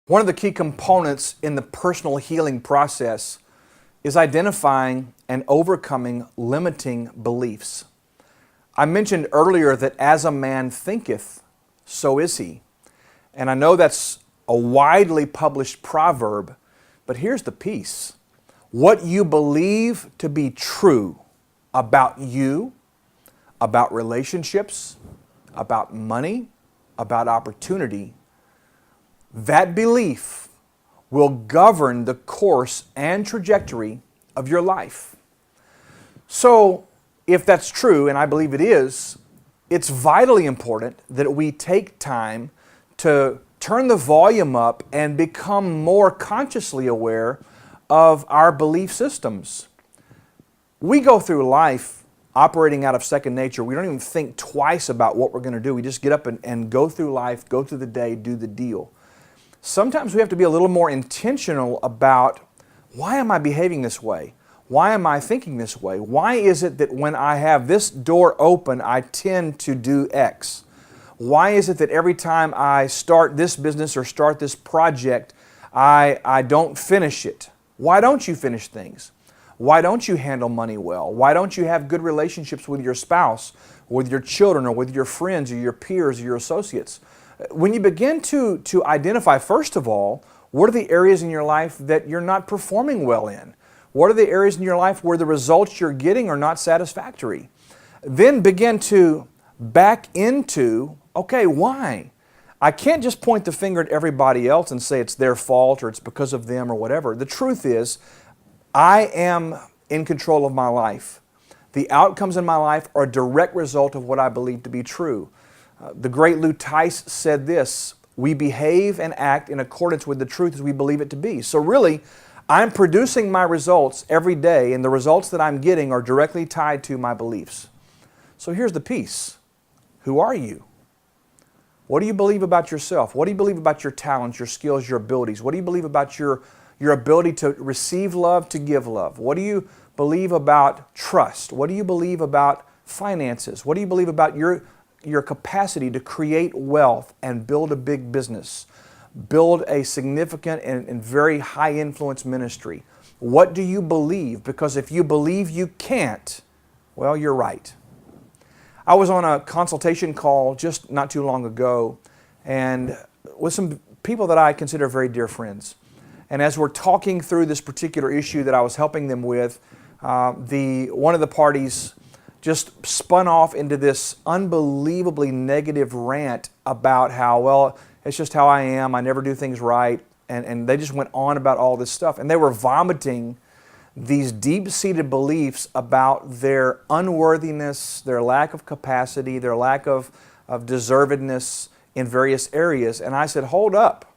One of the key components in the personal healing process is identifying and overcoming limiting beliefs. I mentioned earlier that as a man thinketh, so is he. And I know that's a widely published proverb, but here's the piece. What you believe to be true about you, about relationships, about money, about opportunity, that belief will govern the course and trajectory of your life. So, if that's true, and I believe it is, it's vitally important that we take time to turn the volume up and become more consciously aware of our belief systems. We go through life operating out of second nature. We don't even think twice about what we're going to do. We just get up and go through life, go through the day, do the deal. Sometimes we have to be a little more intentional about, why am I behaving this way? Why am I thinking this way? Why is it that when I have this door open, I tend to do X? Why is it that every time I start this business or start this project, I don't finish it? Why don't you finish things? Why don't you handle money well? Why don't you have good relationships with your spouse, with your children, or with your friends, or your peers, or your associates? When you begin to identify, first of all, what are the areas in your life that you're not performing well in? What are the areas in your life where the results you're getting are not satisfactory? Then begin to back into, okay, why? I can't just point the finger at everybody else and say it's their fault or it's because of them or whatever. The truth is, I am in control of my life. The outcomes in my life are a direct result of what I believe to be true. The great Lou Tice said this, we behave and act in accordance with the truth as we believe it to be. So really, I'm producing my results every day, and the results that I'm getting are directly tied to my beliefs. So here's the piece. Who are you? What do you believe about yourself? What do you believe about your talents, your skills, your abilities? What do you believe about your ability to receive love, to give love? What do you believe about trust? What do you believe about finances? What do you believe about your capacity to create wealth and build a big business? Build a significant and very high influence ministry? What do you believe? Because if you believe you can't, well, you're right. I was on a consultation call just not too long ago, and with some people that I consider very dear friends. And as we're talking through this particular issue that I was helping them with, one of the parties just spun off into this unbelievably negative rant about how, well, it's just how I am, I never do things right, and they just went on about all this stuff. And they were vomiting these deep-seated beliefs about their unworthiness, their lack of capacity, their lack of deservedness in various areas. And I said, hold up.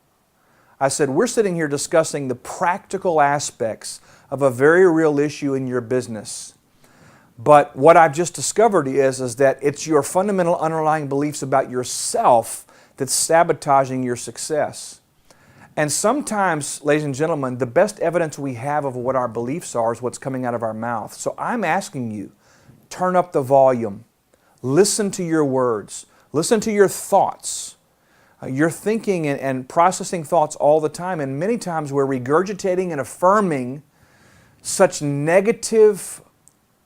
I said, we're sitting here discussing the practical aspects of a very real issue in your business. But what I've just discovered is that it's your fundamental underlying beliefs about yourself that's sabotaging your success. And sometimes, ladies and gentlemen, the best evidence we have of what our beliefs are is what's coming out of our mouth. So I'm asking you, turn up the volume. Listen to your words. Listen to your thoughts. You're thinking and processing thoughts all the time, and many times we're regurgitating and affirming such negative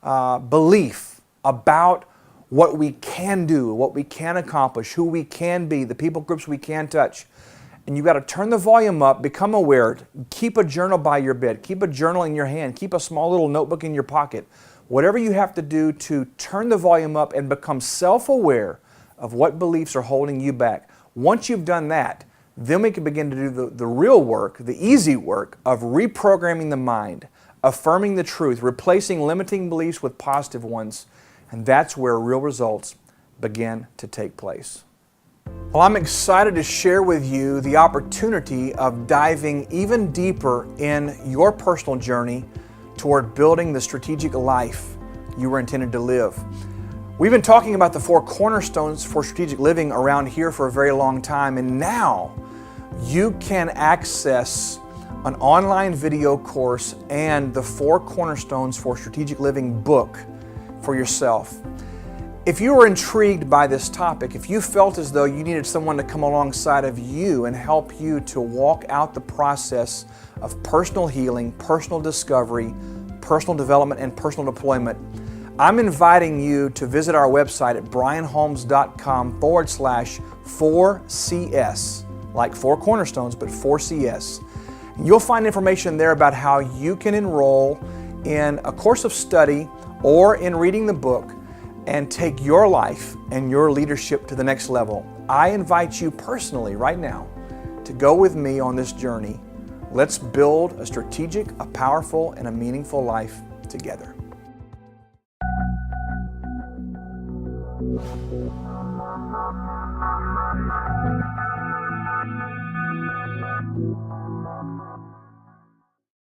belief about what we can do, what we can accomplish, who we can be, the people groups we can touch. And you've got to turn the volume up, become aware, keep a journal by your bed, keep a journal in your hand, keep a small little notebook in your pocket. Whatever you have to do to turn the volume up and become self-aware of what beliefs are holding you back. Once you've done that, then we can begin to do the real work, the easy work of reprogramming the mind, affirming the truth, replacing limiting beliefs with positive ones, and that's where real results begin to take place. Well, I'm excited to share with you the opportunity of diving even deeper in your personal journey toward building the strategic life you were intended to live. We've been talking about the 4 cornerstones for strategic living around here for a very long time, and now you can access an online video course and the 4 cornerstones for strategic living book for yourself. If you were intrigued by this topic, if you felt as though you needed someone to come alongside of you and help you to walk out the process of personal healing, personal discovery, personal development, and personal deployment, I'm inviting you to visit our website at brianholmes.com/4CS, like 4 cornerstones, but 4CS. You'll find information there about how you can enroll in a course of study or in reading the book and take your life and your leadership to the next level. I invite you personally right now to go with me on this journey. Let's build a strategic, a powerful, and a meaningful life together.